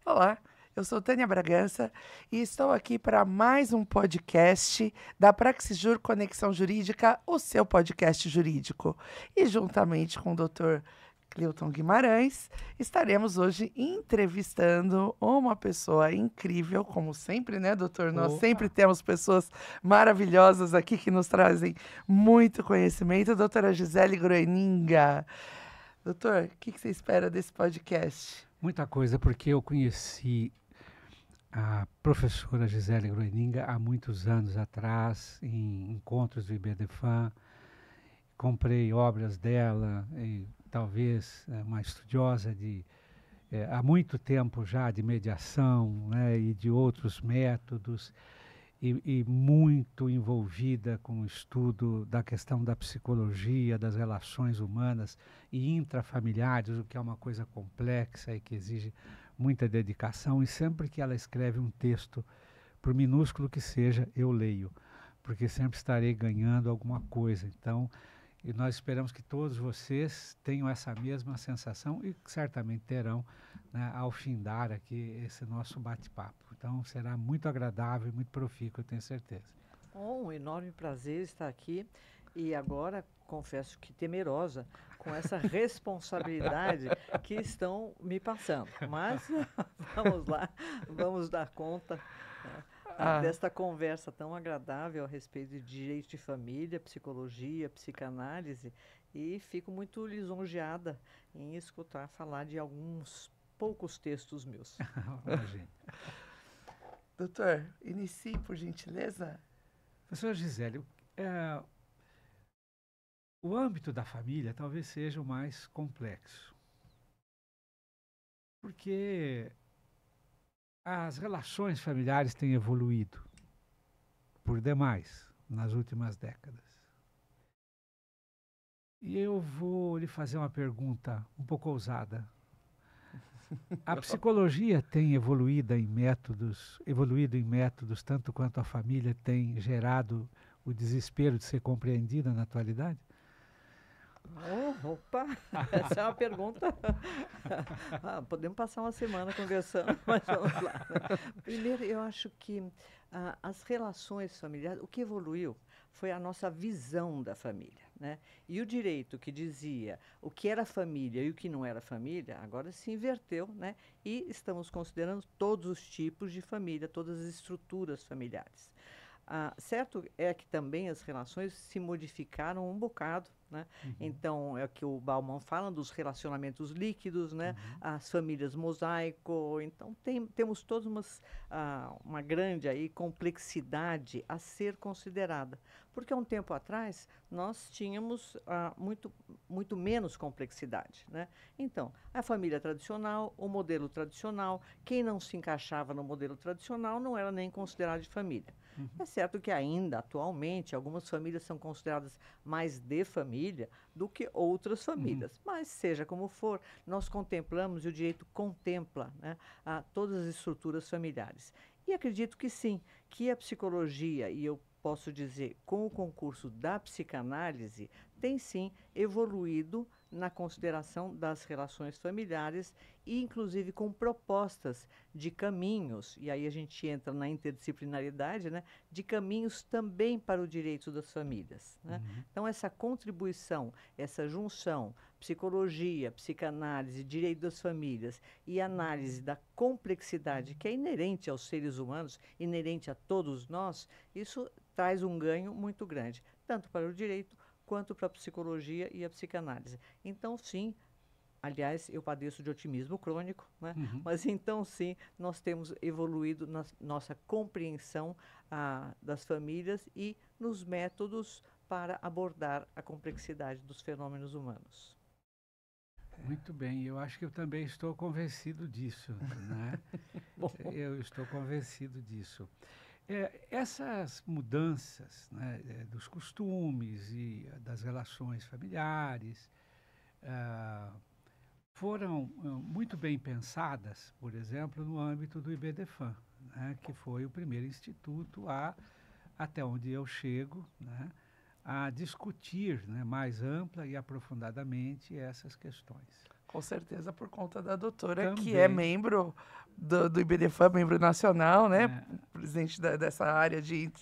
Olá, eu sou Tânia Bragança e estou aqui para mais um podcast da Praxisjur Conexão Jurídica, o seu podcast jurídico. E juntamente com o Dr. Cleuton Guimarães, estaremos hoje entrevistando uma pessoa incrível, como sempre, né, doutor? Nós sempre temos pessoas maravilhosas aqui que nos trazem muito conhecimento. Doutora Gisele Groeninga. Doutor, o que você espera desse podcast? Muita coisa, porque eu conheci a professora Gisele Groeninga há muitos anos atrás, em encontros do IBDFAN. Comprei obras dela, e talvez uma estudiosa há muito tempo já de mediação, né, e de outros métodos, e muito envolvida com o estudo da questão da psicologia, das relações humanas e intrafamiliares, o que é uma coisa complexa e que exige muita dedicação. E sempre que ela escreve um texto, por minúsculo que seja, eu leio, porque sempre estarei ganhando alguma coisa. Então, e nós esperamos que todos vocês tenham essa mesma sensação e certamente terão, né, ao findar aqui esse nosso bate-papo. Então será muito agradável e muito profícuo, eu tenho certeza. Um enorme prazer estar aqui e agora confesso que temerosa com essa responsabilidade que estão me passando. Mas vamos lá, vamos dar conta desta conversa tão agradável a respeito de direito de família, psicologia, psicanálise, e fico muito lisonjeada em escutar falar de alguns poucos textos meus. Imagina. Doutor, inicie, por gentileza. Professora Gisele, o âmbito da família talvez seja o mais complexo, porque as relações familiares têm evoluído por demais nas últimas décadas. E eu vou lhe fazer uma pergunta um pouco ousada. A psicologia tem evoluído em métodos tanto quanto a família tem gerado o desespero de ser compreendida na atualidade? Opa, essa é uma pergunta. Podemos passar uma semana conversando, mas vamos lá. Primeiro, eu acho que as relações familiares, o que evoluiu foi a nossa visão da família, né? E o direito que dizia o que era família e o que não era família, agora se inverteu, né? E estamos considerando todos os tipos de família, todas as estruturas familiares. Certo é que também as relações se modificaram um bocado, né? Então, é o que o Bauman fala dos relacionamentos líquidos, né? As famílias mosaico. Então, temos toda uma grande aí complexidade a ser considerada. Porque há um tempo atrás, nós tínhamos muito menos complexidade, né? Então, a família tradicional, o modelo tradicional, quem não se encaixava no modelo tradicional não era nem considerado de família. É certo que ainda, atualmente, algumas famílias são consideradas mais de família do que outras famílias. Mas, seja como for, nós contemplamos, e o direito contempla, né, todas as estruturas familiares. E acredito que sim, que a psicologia, e eu posso dizer, com o concurso da psicanálise, tem sim evoluído na consideração das relações familiares e, inclusive, com propostas de caminhos, e aí a gente entra na interdisciplinaridade, né, de caminhos também para o direito das famílias, né? Então, essa contribuição, essa junção, psicologia, psicanálise, direito das famílias e análise da complexidade que é inerente aos seres humanos, inerente a todos nós, isso traz um ganho muito grande, tanto para o direito quanto para a psicologia e a psicanálise. Então, sim, aliás, eu padeço de otimismo crônico, né? Mas então, sim, nós temos evoluído na nossa compreensão das famílias e nos métodos para abordar a complexidade dos fenômenos humanos. Muito bem, eu acho que eu também estou convencido disso, né? Eu estou convencido disso. Essas mudanças, né, dos costumes e das relações familiares foram muito bem pensadas, por exemplo, no âmbito do IBDFAN, né, que foi o primeiro instituto até onde eu chego, né, a discutir, né, mais ampla e aprofundadamente essas questões. Com certeza, por conta da doutora, que Também. é membro do IBDFAM, membro nacional, né? É. Presidente dessa área de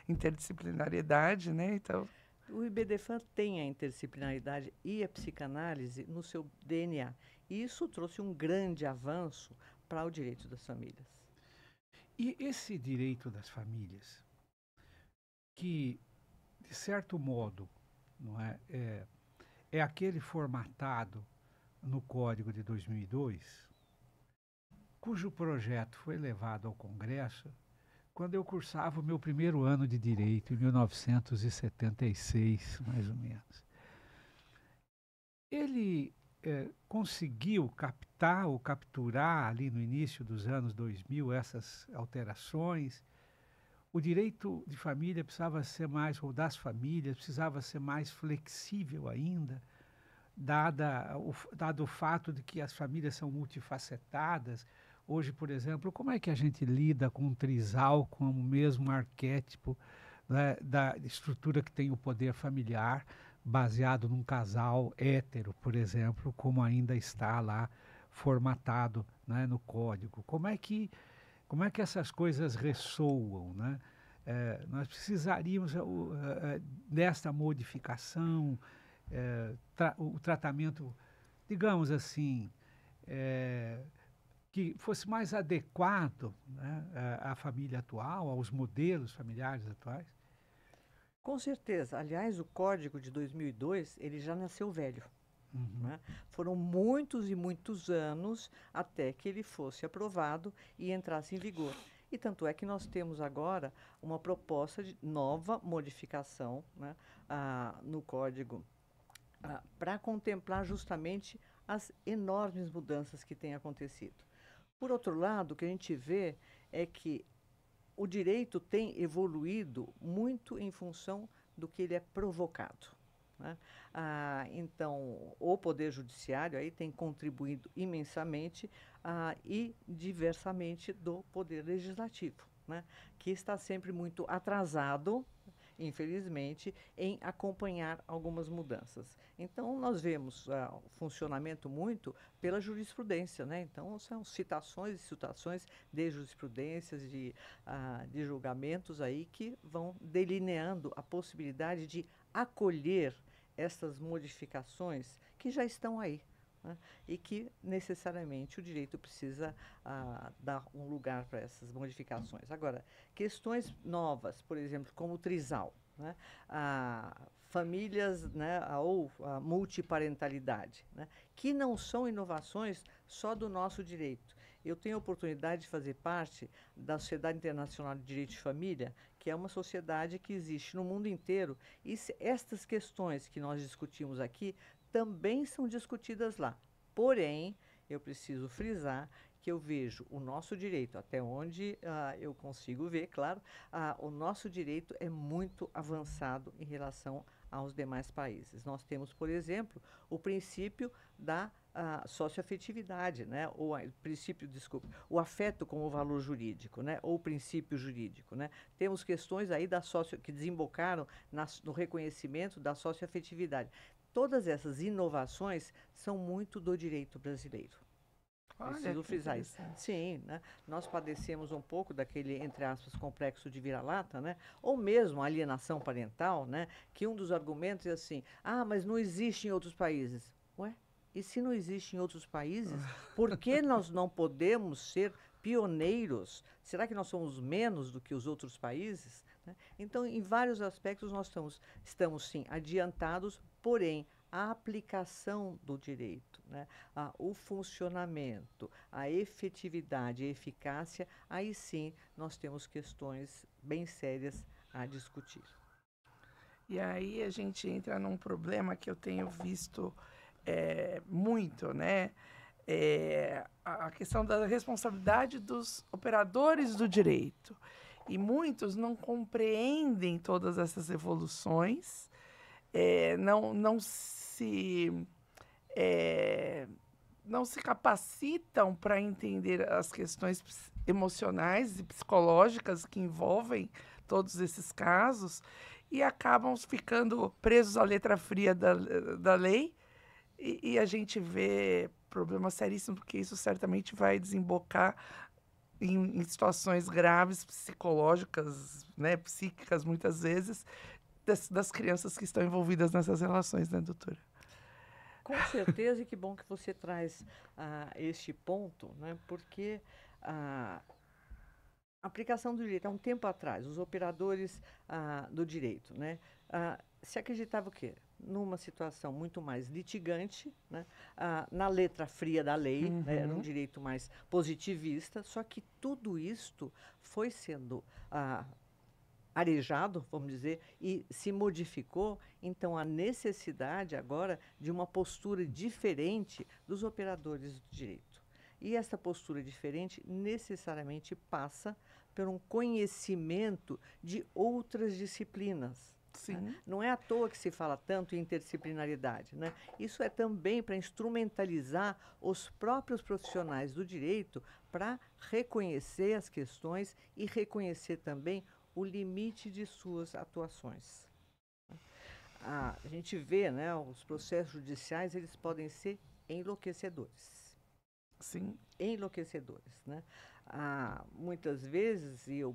interdisciplinariedade, né? Então, O IBDFAN tem a interdisciplinaridade e a psicanálise no seu DNA. E isso trouxe um grande avanço para o direito das famílias. E esse direito das famílias, que, de certo modo, não é, é aquele formatado no Código de 2002, cujo projeto foi levado ao Congresso quando eu cursava o meu primeiro ano de Direito, em 1976, mais ou menos. Ele conseguiu captar ou capturar, ali no início dos anos 2000, essas alterações. O direito de família precisava ser mais, ou das famílias, precisava ser mais flexível ainda, dado o fato de que as famílias são multifacetadas. Hoje, por exemplo, como é que a gente lida com um trisal como o mesmo arquétipo, né, da estrutura que tem o poder familiar, baseado num casal hétero, por exemplo, como ainda está lá formatado, né, no código? Como é que essas coisas ressoam, né? Nós precisaríamos desta modificação, o tratamento, digamos assim, que fosse mais adequado, né, à família atual, aos modelos familiares atuais? Com certeza. Aliás, o Código de 2002, ele já nasceu velho. Né? Foram muitos e muitos anos até que ele fosse aprovado e entrasse em vigor. E tanto é que nós temos agora uma proposta de nova modificação, né, no Código, para contemplar justamente as enormes mudanças que têm acontecido. Por outro lado, o que a gente vê é que o direito tem evoluído muito em função do que ele é provocado. Né? Então, o Poder Judiciário aí tem contribuído imensamente e diversamente do Poder Legislativo, né? Que está sempre muito atrasado, infelizmente, em acompanhar algumas mudanças. Então, nós vemos o funcionamento muito pela jurisprudência, né? Então, são citações e citações de jurisprudências, de julgamentos aí que vão delineando a possibilidade de acolher essas modificações que já estão aí, né? E que necessariamente o direito precisa dar um lugar para essas modificações. Agora, questões novas, por exemplo, como o trisal, né? Famílias, né, ou a multiparentalidade, né, que não são inovações só do nosso direito. Eu tenho a oportunidade de fazer parte da Sociedade Internacional de Direito de Família, que é uma sociedade que existe no mundo inteiro, e estas questões que nós discutimos aqui também são discutidas lá. Porém, eu preciso frisar que eu vejo o nosso direito, até onde eu consigo ver, claro, o nosso direito é muito avançado em relação aos demais países. Nós temos, por exemplo, o princípio da socioafetividade, né? O afeto como valor jurídico, né? Ou princípio jurídico, né? Temos questões aí que desembocaram no reconhecimento da socioafetividade. Todas essas inovações são muito do direito brasileiro. Preciso frisar isso. Sim, né? Nós padecemos um pouco daquele, entre aspas, complexo de vira-lata, né? Ou mesmo alienação parental, né? Que um dos argumentos é assim, mas não existe em outros países. Ué, e se não existe em outros países, por que nós não podemos ser pioneiros? Será que nós somos menos do que os outros países? Né? Então, em vários aspectos, nós estamos sim, adiantados, porém, a aplicação do direito, né? O funcionamento, a efetividade e eficácia, aí sim nós temos questões bem sérias a discutir. E aí a gente entra num problema que eu tenho visto muito, né? A questão da responsabilidade dos operadores do direito. E muitos não compreendem todas essas evoluções, não se capacitam para entender as questões emocionais e psicológicas que envolvem todos esses casos e acabam ficando presos à letra fria da lei E a gente vê problemas seríssimos, porque isso certamente vai desembocar em situações graves, psicológicas, né, psíquicas, muitas vezes, das crianças que estão envolvidas nessas relações, né, doutora? Com certeza, e que bom que você traz este ponto, né? Porque a aplicação do direito, há um tempo atrás, os operadores do direito, né? Se acreditava o quê? Numa situação muito mais litigante, né? Na letra fria da lei, né? Era um Uhum. direito mais positivista, só que tudo isto foi sendo arejado, vamos dizer, e se modificou, então a necessidade agora de uma postura diferente dos operadores do direito. E essa postura diferente necessariamente passa por um conhecimento de outras disciplinas. Né? Sim. Não é à toa que se fala tanto em interdisciplinaridade. Né? Isso é também para instrumentalizar os próprios profissionais do direito para reconhecer as questões e reconhecer também o limite de suas atuações. A gente vê, né, os processos judiciais, eles podem ser enlouquecedores. Sim. Enlouquecedores, né? Muitas vezes, e eu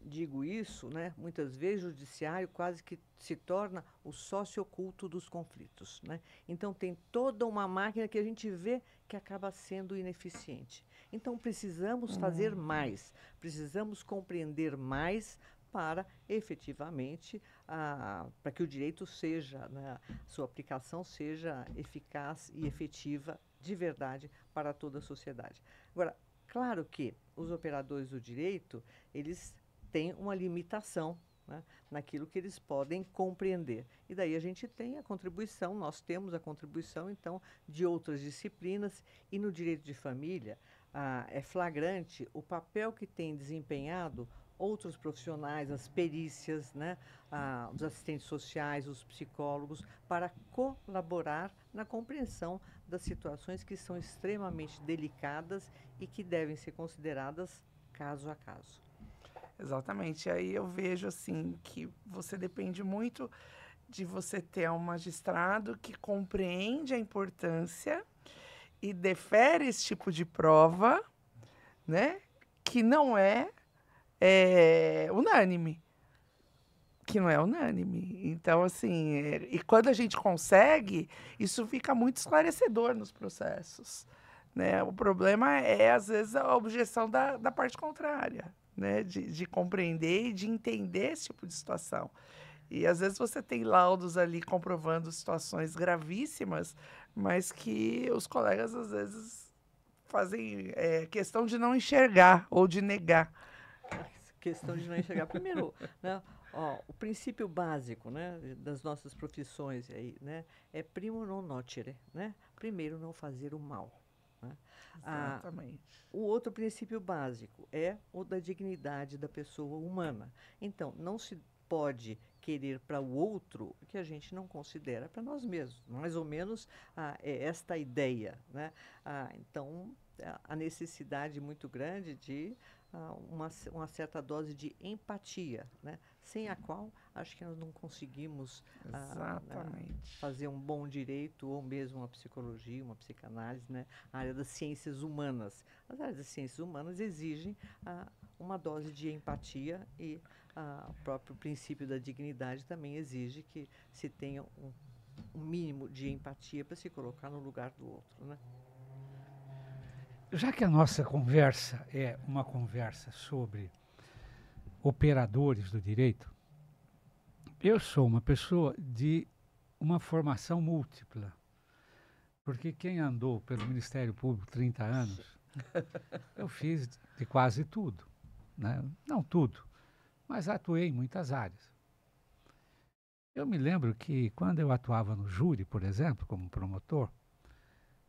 digo isso, né, muitas vezes o judiciário quase que se torna o sócio oculto dos conflitos. Né? Então, tem toda uma máquina que a gente vê que acaba sendo ineficiente. Então, precisamos fazer mais, precisamos compreender mais para, efetivamente, para que o direito seja, né, sua aplicação seja eficaz e efetiva de verdade para toda a sociedade. Agora, claro que os operadores do direito, eles têm uma limitação, né, naquilo que eles podem compreender. E daí a gente tem a contribuição, nós temos a contribuição, então, de outras disciplinas. E no direito de família, é flagrante o papel que têm desempenhado outros profissionais, as perícias, né, os assistentes sociais, os psicólogos, para colaborar na compreensão das situações que são extremamente delicadas e que devem ser consideradas caso a caso. Exatamente. Aí eu vejo assim que você depende muito de você ter um magistrado que compreende a importância e defere esse tipo de prova, né? Que não é, unânime. Que não é unânime. Então, assim, e quando a gente consegue, isso fica muito esclarecedor nos processos. Né? O problema é, às vezes, a objeção da parte contrária, né? De compreender e de entender esse tipo de situação. E, às vezes, você tem laudos ali comprovando situações gravíssimas, mas que os colegas, às vezes, fazem questão de não enxergar ou de negar. Questão de não enxergar. Primeiro, né, o princípio básico, né, das nossas profissões aí, né, é primo non nocere, né? Primeiro, não fazer o mal. Né? Exatamente. O outro princípio básico é o da dignidade da pessoa humana. Então, não se pode querer para o outro o que a gente não considera para nós mesmos. Mais ou menos é esta a ideia. Né? Então, a necessidade muito grande de uma certa dose de empatia, né? Sem a qual acho que nós não conseguimos fazer um bom direito ou mesmo uma psicologia, uma psicanálise, né? A área das ciências humanas. As áreas das ciências humanas exigem uma dose de empatia e o próprio princípio da dignidade também exige que se tenha um mínimo de empatia para se colocar no lugar do outro, né? Já que a nossa conversa é uma conversa sobre operadores do direito, eu sou uma pessoa de uma formação múltipla, porque quem andou pelo Ministério Público 30 anos, eu fiz de quase tudo, né? Não tudo, mas atuei em muitas áreas. Eu me lembro que quando eu atuava no júri, por exemplo, como promotor,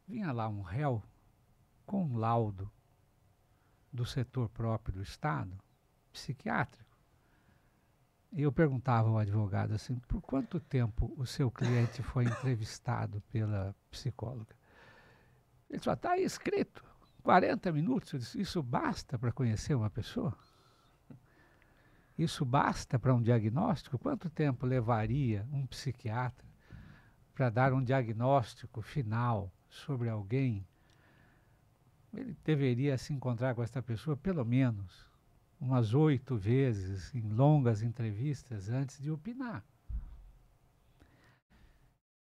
vinha lá um réu com um laudo do setor próprio do Estado, psiquiátrico. E eu perguntava ao advogado assim, por quanto tempo o seu cliente foi entrevistado pela psicóloga? Ele falou, está aí escrito, 40 minutos. Eu disse, isso basta para conhecer uma pessoa? Isso basta para um diagnóstico? Quanto tempo levaria um psiquiatra para dar um diagnóstico final sobre alguém, ele deveria se encontrar com esta pessoa pelo menos umas 8 vezes em longas entrevistas antes de opinar.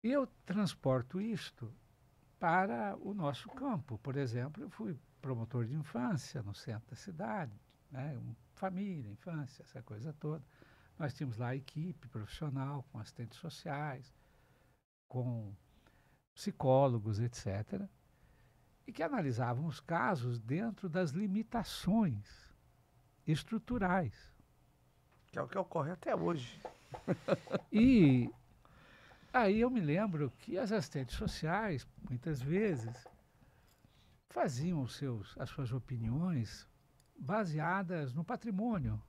E eu transporto isto para o nosso campo. Por exemplo, eu fui promotor de infância no centro da cidade, né? Família, infância, essa coisa toda. Nós tínhamos lá a equipe profissional, com assistentes sociais, com psicólogos, etc., e que analisavam os casos dentro das limitações estruturais. Que é o que ocorre até hoje. E aí eu me lembro que as assistentes sociais, muitas vezes, faziam as suas opiniões baseadas no patrimônio,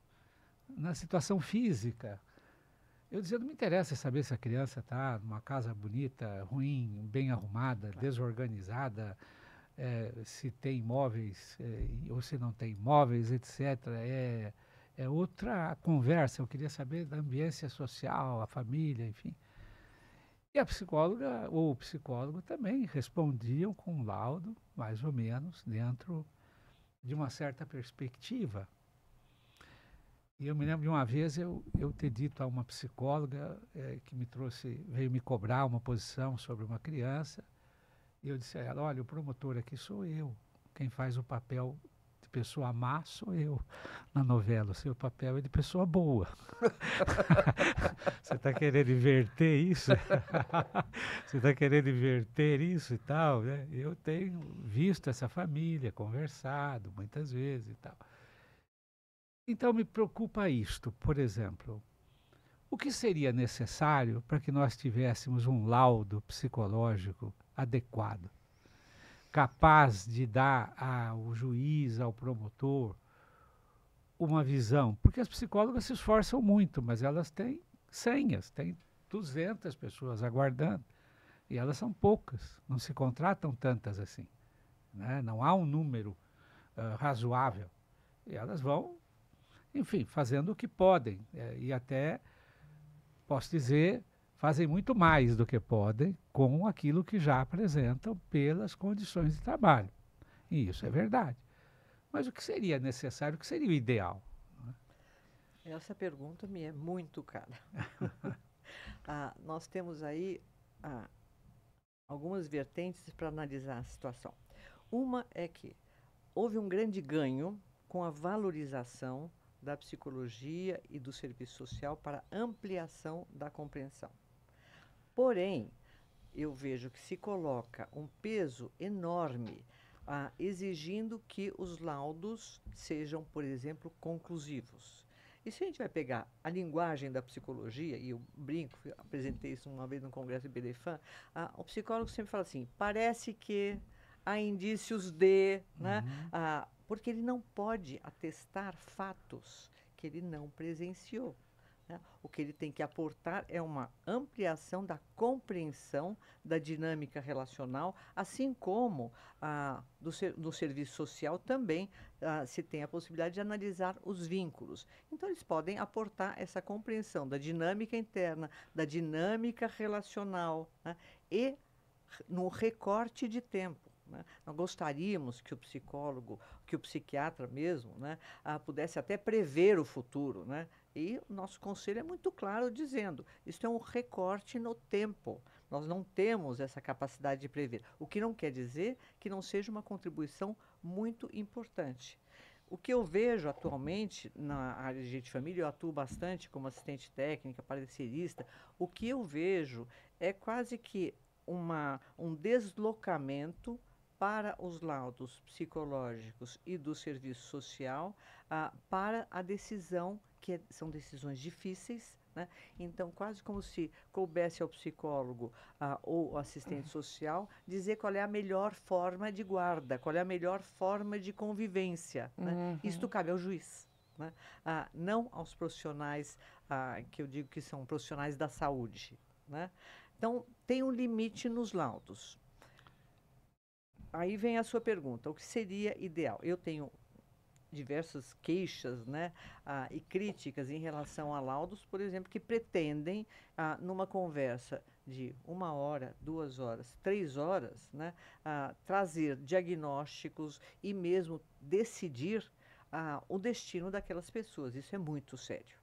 na situação física. Eu dizia, não me interessa saber se a criança está numa casa bonita, ruim, bem arrumada, desorganizada, se tem imóveis ou se não tem imóveis, etc. É outra conversa. Eu queria saber da ambiência social, a família, enfim. E a psicóloga ou o psicólogo também respondiam com um laudo, mais ou menos, dentro de uma certa perspectiva. E eu me lembro de uma vez eu ter dito a uma psicóloga que veio me cobrar uma posição sobre uma criança, e eu disse a ela, olha, o promotor aqui sou eu, quem faz o papel de pessoa má sou eu na novela, o seu papel é de pessoa boa. Você está querendo inverter isso? Você está querendo inverter isso e tal, né? Eu tenho visto essa família, conversado muitas vezes e tal. Então me preocupa isto, por exemplo, o que seria necessário para que nós tivéssemos um laudo psicológico adequado, capaz de dar ao juiz, ao promotor, uma visão? Porque as psicólogas se esforçam muito, mas elas têm senhas, têm 200 pessoas aguardando, e elas são poucas, não se contratam tantas assim, né? Não há um número razoável, e elas vão, enfim, fazendo o que podem, e até, posso dizer, fazem muito mais do que podem com aquilo que já apresentam pelas condições de trabalho. E isso é verdade. Mas o que seria necessário, o que seria o ideal? Essa pergunta me é muito cara. Nós temos aí algumas vertentes para analisar a situação. Uma é que houve um grande ganho com a valorização da psicologia e do serviço social para ampliação da compreensão. Porém, eu vejo que se coloca um peso enorme exigindo que os laudos sejam, por exemplo, conclusivos. E se a gente vai pegar a linguagem da psicologia, e eu brinco, eu apresentei isso uma vez no congresso do IBDFAN, o psicólogo sempre fala assim, parece que há indícios de, né? Porque ele não pode atestar fatos que ele não presenciou, né? O que ele tem que aportar é uma ampliação da compreensão da dinâmica relacional, assim como no serviço social também se tem a possibilidade de analisar os vínculos. Então, eles podem aportar essa compreensão da dinâmica interna, da dinâmica relacional, né? E no recorte de tempo. Né? Nós gostaríamos que o psicólogo, que o psiquiatra mesmo, né, pudesse até prever o futuro, né? E o nosso conselho é muito claro dizendo, isso é um recorte no tempo. Nós não temos essa capacidade de prever. O que não quer dizer que não seja uma contribuição muito importante. O que eu vejo atualmente na área de direito de família, eu atuo bastante como assistente técnica, parecerista, o que eu vejo é quase que um deslocamento para os laudos psicológicos e do serviço social para a decisão, que são decisões difíceis, né? Então, quase como se coubesse ao psicólogo ou assistente social dizer qual é a melhor forma de guarda, qual é a melhor forma de convivência. Né? Isto cabe ao juiz, né? Não aos profissionais que eu digo que são profissionais da saúde. Né? Então, tem um limite nos laudos. Aí vem a sua pergunta, o que seria ideal? Eu tenho diversas queixas, né, e críticas em relação a laudos, por exemplo, que pretendem, numa conversa de 1 hora, 2 horas, 3 horas, né, trazer diagnósticos e mesmo decidir o destino daquelas pessoas. Isso é muito sério.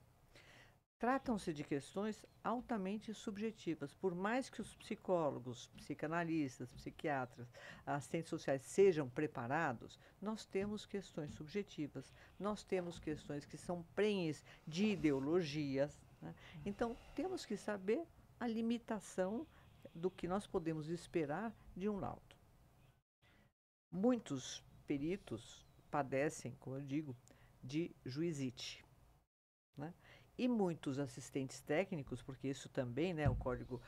Tratam-se de questões altamente subjetivas. Por mais que os psicólogos, psicanalistas, psiquiatras, assistentes sociais sejam preparados, nós temos questões subjetivas, nós temos questões que são prenhes de ideologias, né? Então, temos que saber a limitação do que nós podemos esperar de um laudo. Muitos peritos padecem, como eu digo, de juizite, né? E muitos assistentes técnicos, porque isso também, né, o código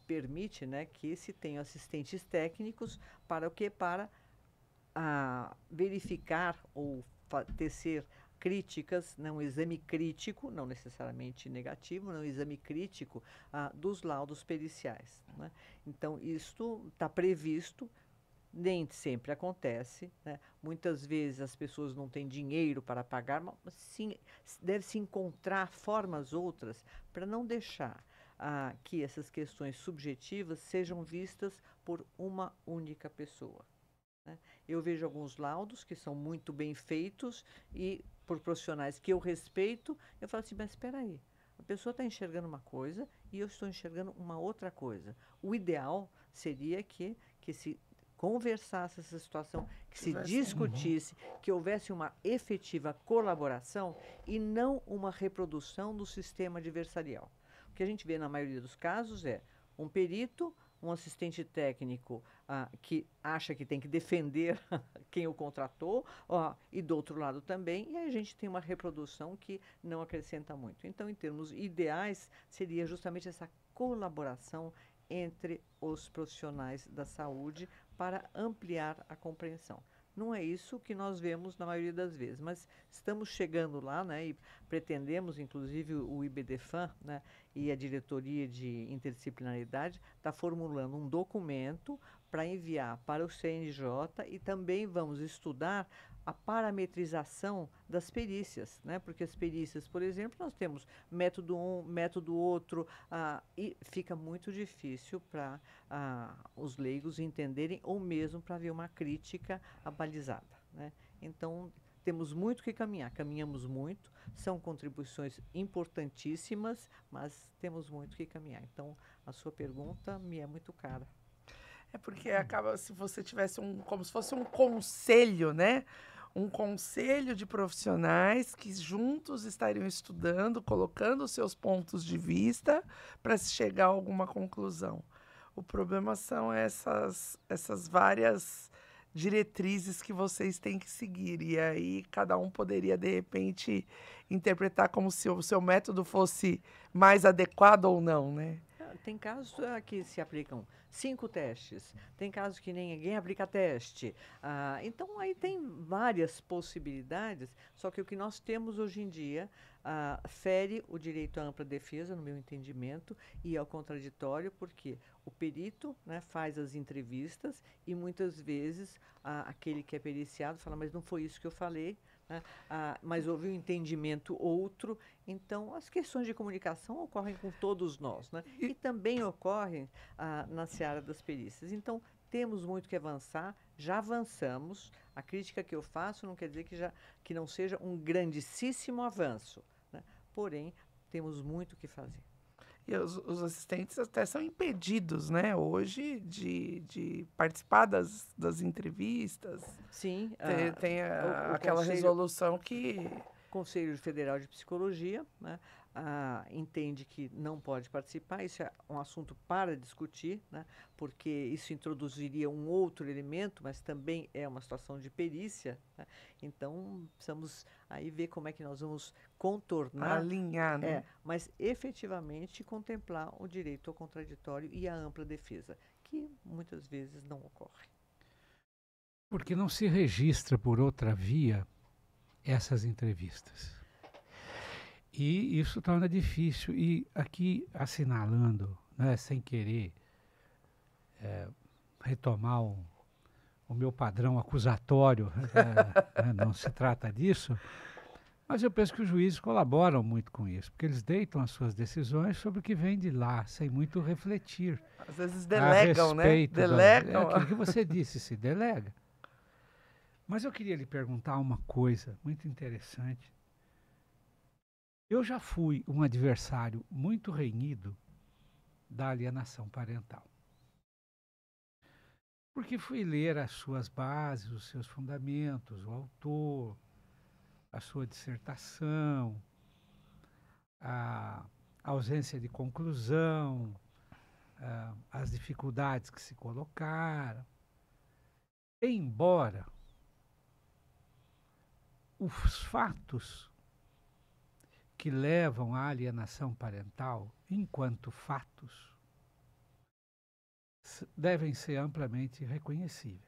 permite, né, que se tenham assistentes técnicos para o quê? Para verificar ou tecer críticas, né, um exame crítico, não necessariamente negativo, um exame crítico dos laudos periciais, né? Então, isto está previsto. Nem sempre acontece, né? Muitas vezes as pessoas não têm dinheiro para pagar, mas sim, deve-se encontrar formas outras para não deixar que essas questões subjetivas sejam vistas por uma única pessoa, né? Eu vejo alguns laudos que são muito bem feitos e por profissionais que eu respeito, eu falo assim, mas espera aí, a pessoa está enxergando uma coisa e eu estou enxergando uma outra coisa. O ideal seria que se conversasse essa situação, que se discutisse, que houvesse uma efetiva colaboração e não uma reprodução do sistema adversarial. O que a gente vê na maioria dos casos é um perito, um assistente técnico que acha que tem que defender quem o contratou, e do outro lado também, e aí a gente tem uma reprodução que não acrescenta muito. Então, em termos ideais, seria justamente essa colaboração entre os profissionais da saúde para ampliar a compreensão. Não é isso que nós vemos na maioria das vezes, mas estamos chegando lá, né, e pretendemos, inclusive o IBDFAN, né, e a Diretoria de Interdisciplinaridade está formulando um documento para enviar para o CNJ e também vamos estudar a parametrização das perícias, né? Porque as perícias, por exemplo, nós temos método um, método outro, e fica muito difícil para os leigos entenderem ou mesmo para ver uma crítica abalizada, né? Então, temos muito que caminhar, caminhamos muito, são contribuições importantíssimas, mas temos muito que caminhar. Então, a sua pergunta me é muito cara. É porque acaba, se você tivesse como se fosse um conselho, né? Um conselho de profissionais que juntos estariam estudando, colocando os seus pontos de vista para se chegar a alguma conclusão. O problema são essas várias diretrizes que vocês têm que seguir. E aí cada um poderia, de repente, interpretar como se o seu método fosse mais adequado ou não, né? Tem casos que se aplicam 5 testes, tem casos que ninguém aplica teste. Então, aí tem várias possibilidades, só que o que nós temos hoje em dia fere o direito à ampla defesa, no meu entendimento, e ao contraditório, porque o perito, né, faz as entrevistas e muitas vezes aquele que é periciado fala, mas não foi isso que eu falei, né? Mas houve um entendimento outro. Então, as questões de comunicação ocorrem com todos nós, né? E também ocorrem na seara das perícias. Então, temos muito que avançar, já avançamos. A crítica que eu faço não quer dizer que não seja um grandíssimo avanço, né? Porém, temos muito que fazer. E os assistentes até são impedidos, né, hoje, de participar das entrevistas. Sim. Tem aquela resolução que... O Conselho Federal de Psicologia, né, entende que não pode participar. Isso é um assunto para discutir, né, porque isso introduziria um outro elemento, mas também é uma situação de perícia, né? Então, precisamos aí ver como é que nós vamos contornar. Alinhar, né? Mas efetivamente contemplar o direito ao contraditório e a ampla defesa, que muitas vezes não ocorre. Porque não se registra por outra via essas entrevistas. E isso torna difícil. E aqui, assinalando, né, sem querer retomar o meu padrão acusatório, não se trata disso, mas eu penso que os juízes colaboram muito com isso, porque eles deitam as suas decisões sobre o que vem de lá, sem muito refletir. Às vezes A delegam, né? respeito Delegam. é aquilo que você disse, se delega. Mas eu queria lhe perguntar uma coisa muito interessante. Eu já fui um adversário muito renhido da alienação parental. Porque fui ler as suas bases, os seus fundamentos, o autor, a sua dissertação, a ausência de conclusão, as dificuldades que se colocaram. Embora os fatos que levam à alienação parental, enquanto fatos, devem ser amplamente reconhecíveis.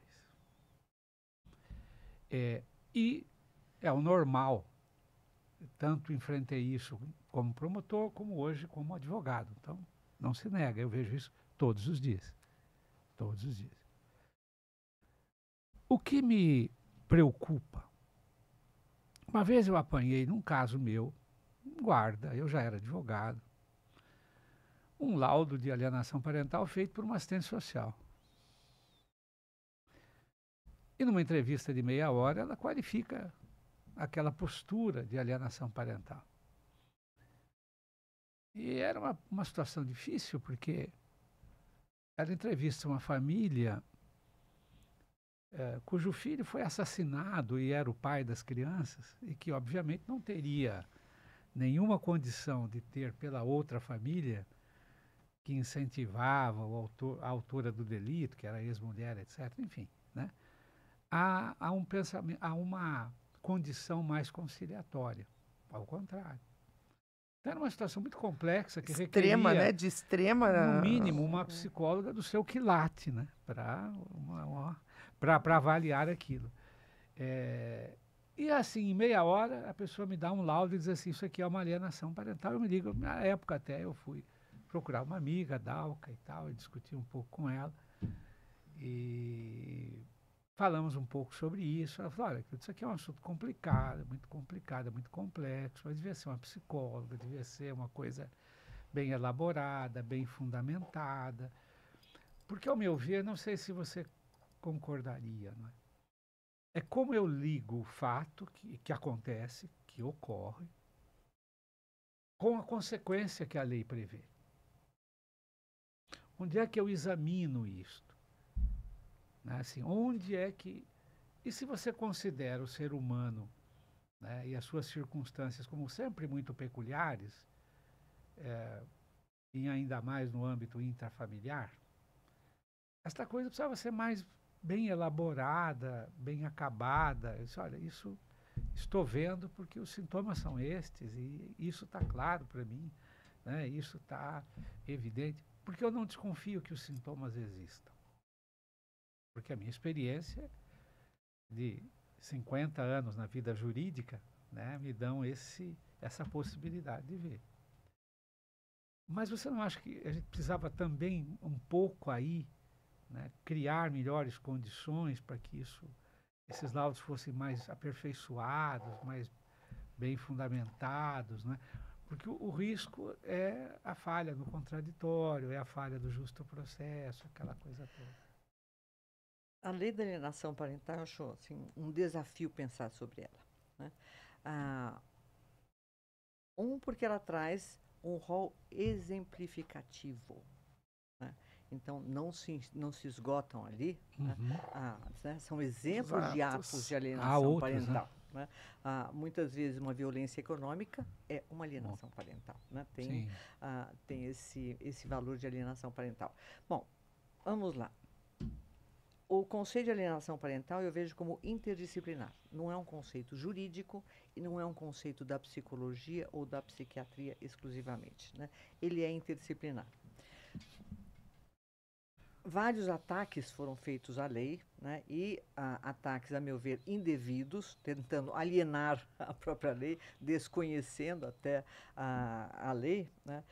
E é o normal. Tanto enfrentei isso como promotor, como hoje como advogado. Então, não se nega, eu vejo isso todos os dias. Todos os dias. O que me preocupa, uma vez eu apanhei, num caso meu, guarda, eu já era advogado, um laudo de alienação parental feito por uma assistente social. E numa entrevista de meia hora, ela qualifica aquela postura de alienação parental. E era uma situação difícil, porque ela entrevista uma família cujo filho foi assassinado e era o pai das crianças, e que obviamente não teria nenhuma condição de ter pela outra família que incentivava a autora do delito, que era ex-mulher, etc. Enfim, né? Há um pensamento, há uma condição mais conciliatória, ao contrário. Então era uma situação muito complexa que Extrema, requeria, né? De extrema... no mínimo, uma psicóloga do seu quilate, né? Para avaliar aquilo. E assim, em meia hora, a pessoa me dá um laudo e diz assim, isso aqui é uma alienação parental. Eu me ligo, na época até eu fui procurar uma amiga, Dalca e tal, e discuti um pouco com ela. E falamos um pouco sobre isso. Ela falou, olha, isso aqui é um assunto complicado, muito complexo, mas devia ser uma psicóloga, devia ser uma coisa bem elaborada, bem fundamentada. Porque, ao meu ver, não sei se você concordaria, não é? É como eu ligo o fato que acontece, que ocorre, com a consequência que a lei prevê. Onde é que eu examino isto? Né? Assim, onde é que... E se você considera o ser humano, né, e as suas circunstâncias como sempre muito peculiares, e ainda mais no âmbito intrafamiliar, esta coisa precisava ser mais bem elaborada, bem acabada. Eu disse, olha, isso estou vendo porque os sintomas são estes e isso está claro para mim, né? Isso está evidente, porque eu não desconfio que os sintomas existam. Porque a minha experiência de 50 anos na vida jurídica, né, me dão essa possibilidade de ver. Mas você não acha que a gente precisava também um pouco aí, né, criar melhores condições para que esses laudos fossem mais aperfeiçoados, mais bem fundamentados, né? Porque o risco é a falha no contraditório, é a falha do justo processo, aquela coisa toda. A lei da alienação parental, eu acho assim, um desafio pensar sobre ela, né? Porque ela traz um rol exemplificativo, né? Então, não se esgotam ali, né? Né? São exemplos de atos de alienação parental. Né? Muitas vezes, uma violência econômica é uma alienação parental. Né? Tem esse valor de alienação parental. Bom, vamos lá. O conceito de alienação parental eu vejo como interdisciplinar. Não é um conceito jurídico e não é um conceito da psicologia ou da psiquiatria exclusivamente, né? Ele é interdisciplinar. Vários ataques foram feitos à lei, né? E ataques, a meu ver, indevidos, tentando alienar a própria lei, desconhecendo até a lei, né?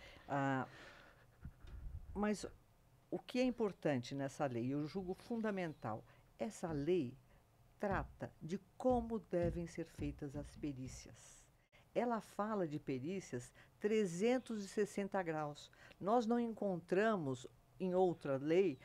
Mas o que é importante nessa lei, eu julgo fundamental, Essa lei trata de como devem ser feitas as perícias. Ela fala de perícias 360 graus. Nós não encontramos em outra lei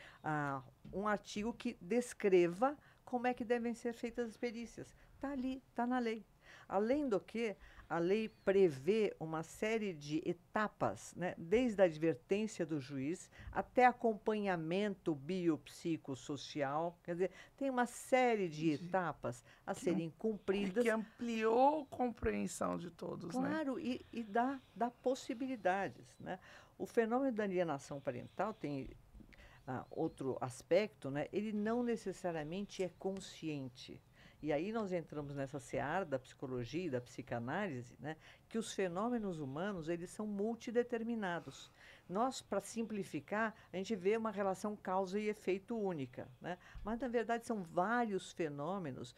um artigo que descreva como é que devem ser feitas as perícias. Está ali, está na lei. Além do que, a lei prevê uma série de etapas, né, desde a advertência do juiz até acompanhamento biopsicossocial. Quer dizer, tem uma série de etapas a serem cumpridas. Que ampliou a compreensão de todos, né? Claro, e dá possibilidades, né? O fenômeno da alienação parental tem outro aspecto, né? Ele não necessariamente é consciente. E aí nós entramos nessa seara da psicologia e da psicanálise, né, que os fenômenos humanos, eles são multideterminados. Nós, para simplificar, a gente vê uma relação causa e efeito única, né? Mas, na verdade, são vários fenômenos,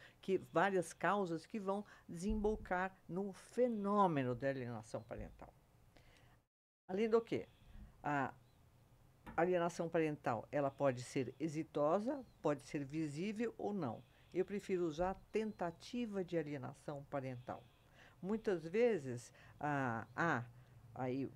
várias causas que vão desembocar no fenômeno da alienação parental. Além do que, a alienação parental, ela pode ser exitosa, pode ser visível ou não. Eu prefiro usar tentativa de alienação parental. Muitas vezes há aí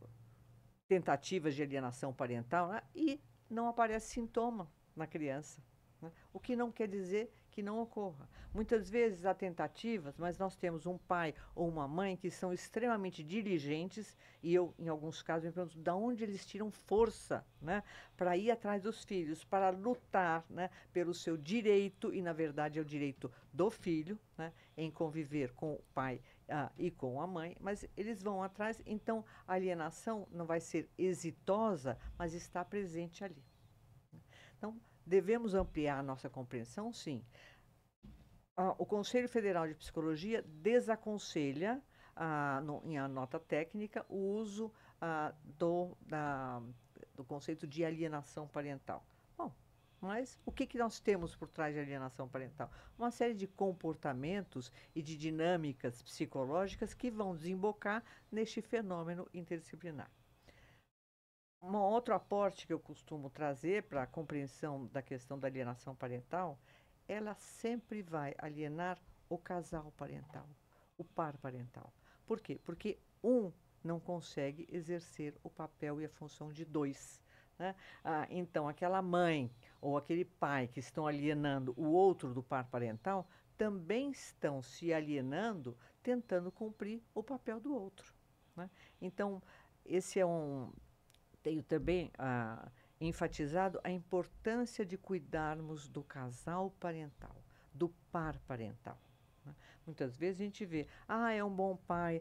tentativas de alienação parental, né, e não aparece sintoma na criança, né, o que não quer dizer que não ocorra. Muitas vezes há tentativas, mas nós temos um pai ou uma mãe que são extremamente diligentes e eu, em alguns casos, me pergunto de onde eles tiram força, né, para ir atrás dos filhos, para lutar, né, pelo seu direito, e na verdade é o direito do filho, né, em conviver com o pai e com a mãe, mas eles vão atrás, então a alienação não vai ser exitosa, mas está presente ali. Então, devemos ampliar a nossa compreensão, sim. O Conselho Federal de Psicologia desaconselha, em a nota técnica, o uso do conceito de alienação parental. Bom, mas o que nós temos por trás de alienação parental? Uma série de comportamentos e de dinâmicas psicológicas que vão desembocar neste fenômeno interdisciplinar. Um outro aporte que eu costumo trazer para a compreensão da questão da alienação parental, ela sempre vai alienar o casal parental, o par parental. Por quê? Porque um não consegue exercer o papel e a função de dois, né? Então, aquela mãe ou aquele pai que estão alienando o outro do par parental também estão se alienando, tentando cumprir o papel do outro, né? Então, esse é tenho também enfatizado a importância de cuidarmos do casal parental, do par parental, né? Muitas vezes a gente vê, é um bom pai,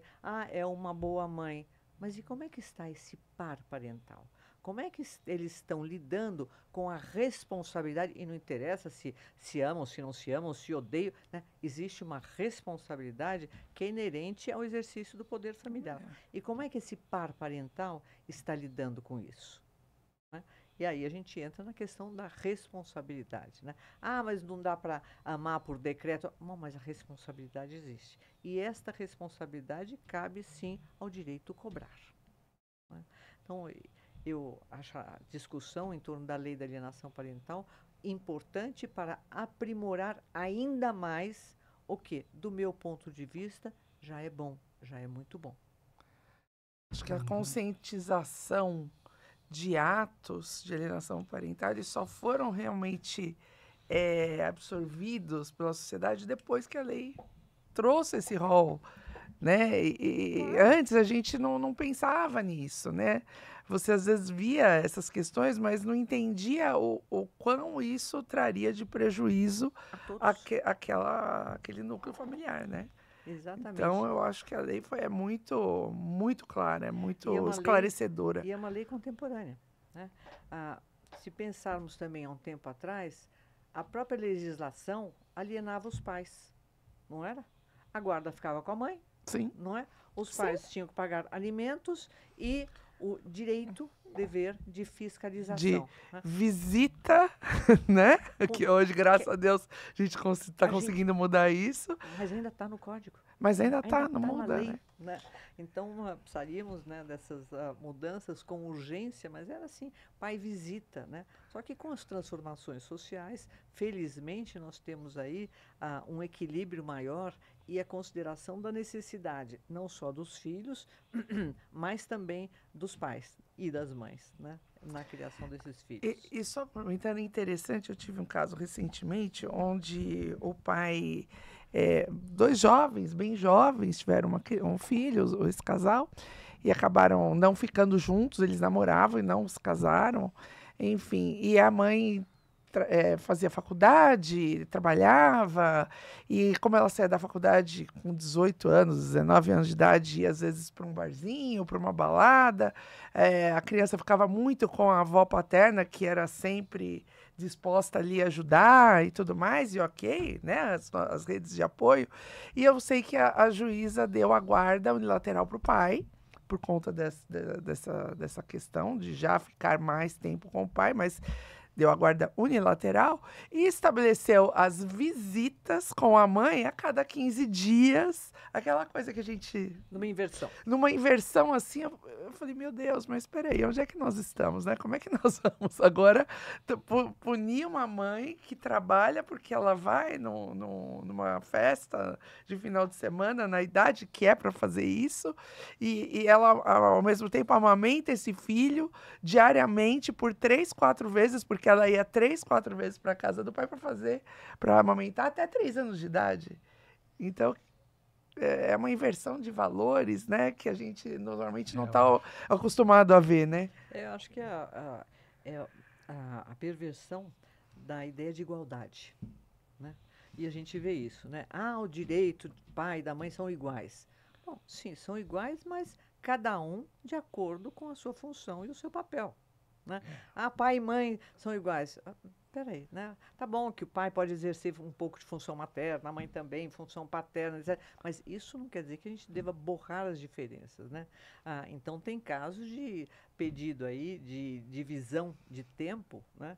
é uma boa mãe, mas e como é que está esse par parental? Como é que eles estão lidando com a responsabilidade, e não interessa se amam, se não se amam, se odeiam, né? Existe uma responsabilidade que é inerente ao exercício do poder familiar. E como é que esse par parental está lidando com isso, né? E aí a gente entra na questão da responsabilidade, né? Mas não dá para amar por decreto. Não, mas a responsabilidade existe. E esta responsabilidade cabe, sim, ao direito cobrar, né? Então, eu acho a discussão em torno da lei da alienação parental importante para aprimorar ainda mais o que, do meu ponto de vista, já é bom, já é muito bom. Acho que a conscientização de atos de alienação parental, eles só foram realmente absorvidos pela sociedade depois que a lei trouxe esse rol, né? E antes a gente não pensava nisso, né? Você às vezes via essas questões, mas não entendia o quão isso traria de prejuízo aquele núcleo familiar, né? Exatamente. Então, eu acho que a lei é muito, muito clara, é muito esclarecedora. E é uma lei contemporânea, né? Se pensarmos também há um tempo atrás, a própria legislação alienava os pais, não era? A guarda ficava com a mãe, sim, não é? Os pais tinham que pagar alimentos e o direito, dever de fiscalização. De né? visita, né? Que hoje, graças a Deus, a gente está conseguindo mudar isso. Mas ainda está no código. Mas ainda Ainda tá, não na muda, lei, né? né? Então, precisaríamos, né, dessas mudanças com urgência, mas era assim, pai visita, né? Só que com as transformações sociais, felizmente nós temos aí um equilíbrio maior e a consideração da necessidade, não só dos filhos, mas também dos pais e das mães, né, na criação desses filhos. E só comentando interessante, eu tive um caso recentemente onde o pai, dois jovens, bem jovens, tiveram um filho, esse casal, e acabaram não ficando juntos, eles namoravam e não se casaram, enfim, e a mãe fazia faculdade, trabalhava, e como ela saía da faculdade com 18 anos, 19 anos de idade, ia às vezes para um barzinho, para uma balada, a criança ficava muito com a avó paterna, que era sempre disposta ali a ajudar e tudo mais, e ok, né, as redes de apoio, e eu sei que a juíza deu a guarda unilateral para o pai, por conta dessa questão de já ficar mais tempo com o pai, mas deu a guarda unilateral e estabeleceu as visitas com a mãe a cada 15 dias, aquela coisa que a gente... Numa inversão. Numa inversão assim, eu falei, meu Deus, mas espera aí, onde é que nós estamos, né? Como é que nós vamos agora punir uma mãe que trabalha porque ela vai numa festa de final de semana, na idade que é para fazer isso, e ela, ao mesmo tempo, amamenta esse filho diariamente por 3, 4 vezes, porque ela ia 3, 4 vezes para casa do pai para amamentar até 3 anos de idade. Então, é uma inversão de valores, né, que a gente normalmente não está acostumado a ver, né? Eu acho que é a perversão da ideia de igualdade, né? E a gente vê isso, né? O direito do pai e da mãe são iguais. Bom, sim, são iguais, mas cada um de acordo com a sua função e o seu papel, né? Pai e mãe são iguais. Peraí, né? Tá bom que o pai pode exercer um pouco de função materna, a mãe também, função paterna, etc. Mas isso não quer dizer que a gente deva borrar as diferenças, né? Então tem casos de pedido aí de divisão de tempo, né?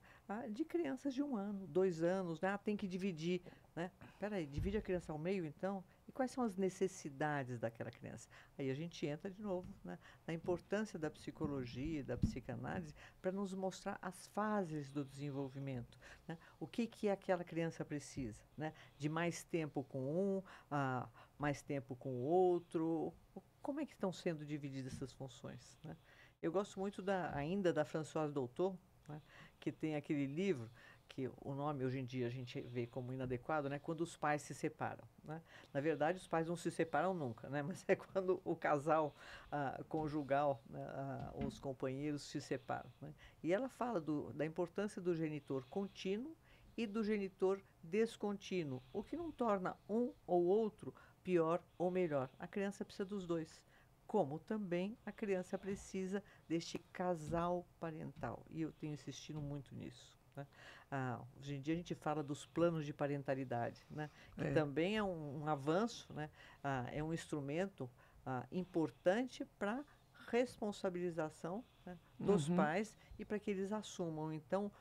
De crianças de 1 ano, 2 anos, né? Tem que dividir, né? Peraí, divide a criança ao meio, então? E quais são as necessidades daquela criança? Aí a gente entra de novo, né, na importância da psicologia e da psicanálise para nos mostrar as fases do desenvolvimento, né? O que aquela criança precisa, né? De mais tempo com um, mais tempo com o outro. Como é que estão sendo divididas essas funções, né? Eu gosto muito ainda da Françoise Doutor, né, que tem aquele livro que o nome hoje em dia a gente vê como inadequado, né? Quando os pais se separam, né? Na verdade, os pais não se separam nunca, né? Mas é quando o casal conjugal, né, os companheiros se separam, né? E ela fala da importância do genitor contínuo e do genitor descontínuo, o que não torna um ou outro pior ou melhor. A criança precisa dos dois, como também a criança precisa deste casal parental. E eu tenho insistido muito nisso, né? Hoje em dia a gente fala dos planos de parentalidade, né? Que também é um avanço, né? É um instrumento importante para responsabilização, né, dos pais e para que eles assumam, então,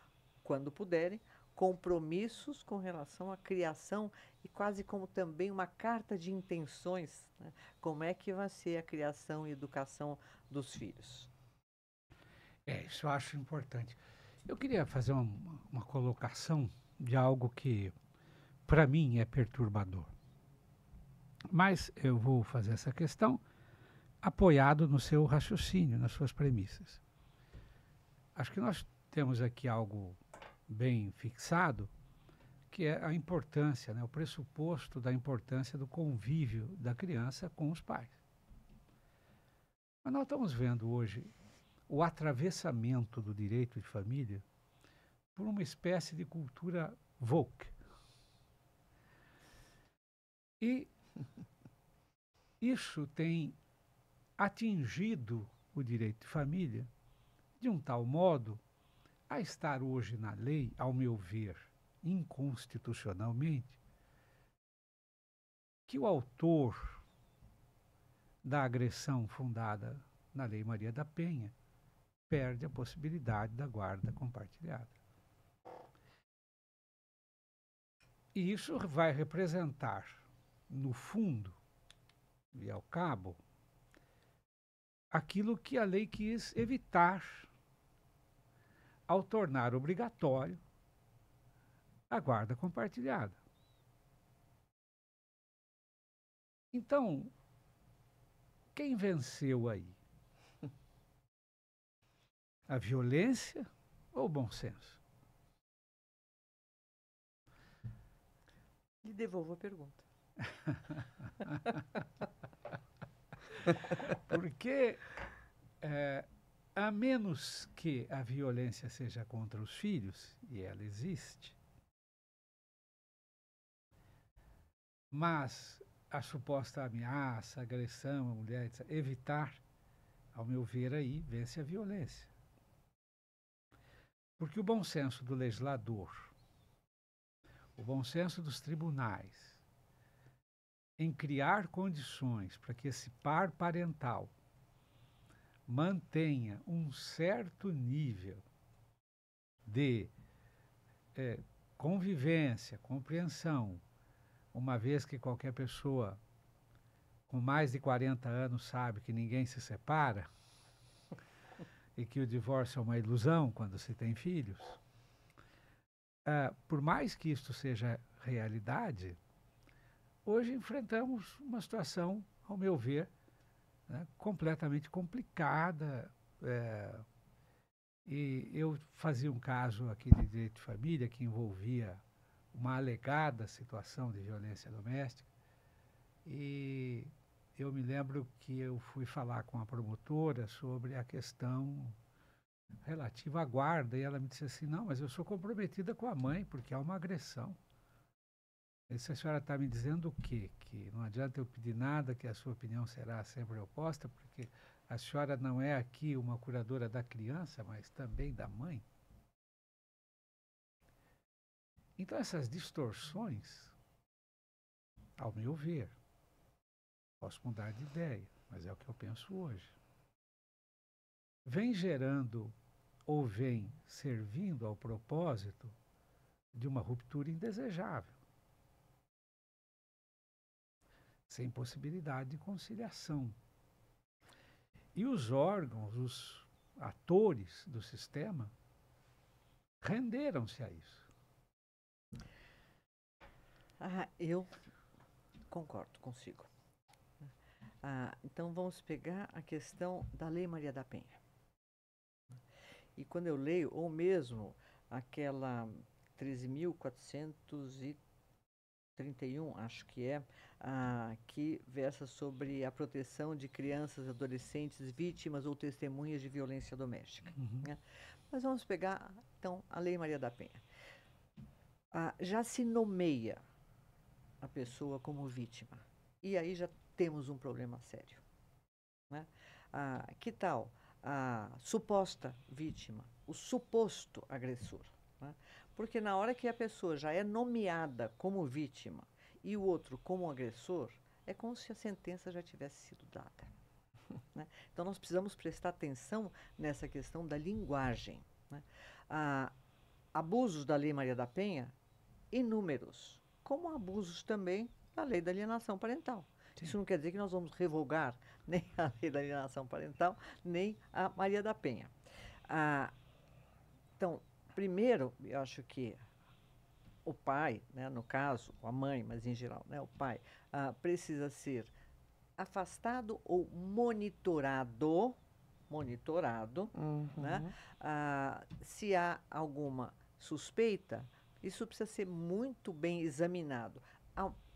quando puderem, compromissos com relação à criação e quase como também uma carta de intenções, né? Como é que vai ser a criação e educação dos filhos. Isso eu acho importante. Eu queria fazer uma colocação de algo que, para mim, é perturbador. Mas eu vou fazer essa questão apoiado no seu raciocínio, nas suas premissas. Acho que nós temos aqui algo bem fixado, que é a importância, né, o pressuposto da importância do convívio da criança com os pais. Mas nós estamos vendo hoje o atravessamento do direito de família por uma espécie de cultura woke. E isso tem atingido o direito de família de um tal modo a estar hoje na lei, ao meu ver, inconstitucionalmente, que o autor da agressão fundada na Lei Maria da Penha perde a possibilidade da guarda compartilhada. E isso vai representar, no fundo, e ao cabo aquilo que a lei quis evitar ao tornar obrigatório a guarda compartilhada. Então, quem venceu aí? A violência ou o bom senso? Lhe devolvo a pergunta. Porque, a menos que a violência seja contra os filhos, e ela existe, mas a suposta ameaça, agressão à mulher, etc., evitar, ao meu ver, aí vence a violência. Porque o bom senso do legislador, o bom senso dos tribunais, em criar condições para que esse par parental mantenha um certo nível de convivência, compreensão, uma vez que qualquer pessoa com mais de 40 anos sabe que ninguém se separa e que o divórcio é uma ilusão quando se tem filhos, por mais que isto seja realidade, hoje enfrentamos uma situação, ao meu ver, né, completamente complicada. E eu fazia um caso aqui de direito de família que envolvia uma alegada situação de violência doméstica, e eu me lembro que eu fui falar com a promotora sobre a questão relativa à guarda, e ela me disse assim: não, mas eu sou comprometida com a mãe, porque há uma agressão. Eu disse: a senhora está me dizendo o quê? Que não adianta eu pedir nada, que a sua opinião será sempre oposta, porque a senhora não é aqui uma curadora da criança, mas também da mãe? Então essas distorções, ao meu ver, posso mudar de ideia, mas é o que eu penso hoje, vem gerando ou vem servindo ao propósito de uma ruptura indesejável, sem possibilidade de conciliação. E os órgãos, os atores do sistema, renderam-se a isso. Eu concordo consigo. Então vamos pegar a questão da Lei Maria da Penha. E quando eu leio, ou mesmo aquela 13.431, acho que é, que versa sobre a proteção de crianças e adolescentes vítimas ou testemunhas de violência doméstica. Né? Mas vamos pegar, então, a Lei Maria da Penha. Já se nomeia a pessoa como vítima. E aí já temos um problema sério. Né? Que tal a suposta vítima, o suposto agressor? Né? Porque na hora que a pessoa já é nomeada como vítima e o outro como agressor, é como se a sentença já tivesse sido dada. Né? Então nós precisamos prestar atenção nessa questão da linguagem. Né? Abusos da Lei Maria da Penha, inúmeros, como abusos também da Lei da Alienação Parental. Sim. Isso não quer dizer que nós vamos revogar nem a Lei da Alienação Parental, nem a Maria da Penha. Então, primeiro, eu acho que o pai, né, no caso, a mãe, mas em geral, né, o pai, precisa ser afastado ou monitorado, né? Se há alguma suspeita, isso precisa ser muito bem examinado.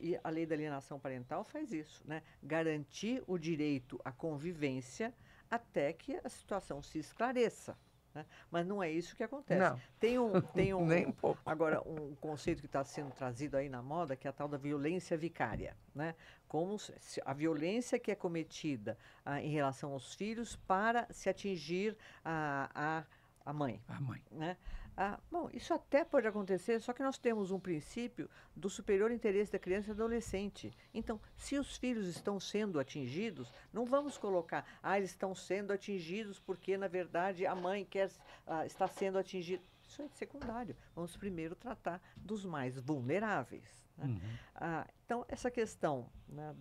E a Lei da Alienação Parental faz isso, né? Garantir o direito à convivência até que a situação se esclareça. Né? Mas não é isso que acontece. Não. Tem Nem um pouco. Agora, um conceito que está sendo trazido aí na moda, que é a tal da violência vicária. Né? Como a violência que é cometida em relação aos filhos para se atingir a mãe. A mãe. Né? Bom, isso até pode acontecer, só que nós temos um princípio do superior interesse da criança e do adolescente. Então, se os filhos estão sendo atingidos, não vamos colocar, eles estão sendo atingidos porque, na verdade, a mãe está sendo atingida. Isso é secundário. Vamos primeiro tratar dos mais vulneráveis. Né? Então, essa questão, né,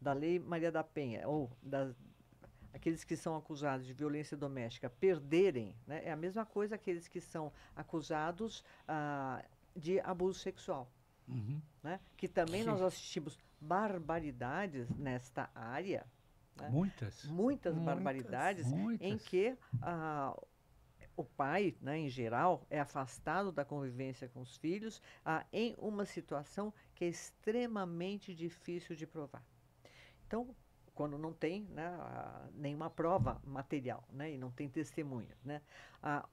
da Lei Maria da Penha, ou aqueles que são acusados de violência doméstica perderem, né, é a mesma coisa aqueles que são acusados de abuso sexual. Uhum. Né, que também Sim. nós assistimos barbaridades nesta área. Né, Muitas. muitas barbaridades Muitas. em que o pai, né, em geral, é afastado da convivência com os filhos em uma situação que é extremamente difícil de provar. Então, quando não tem, né, nenhuma prova material, né, e não tem testemunhas, né,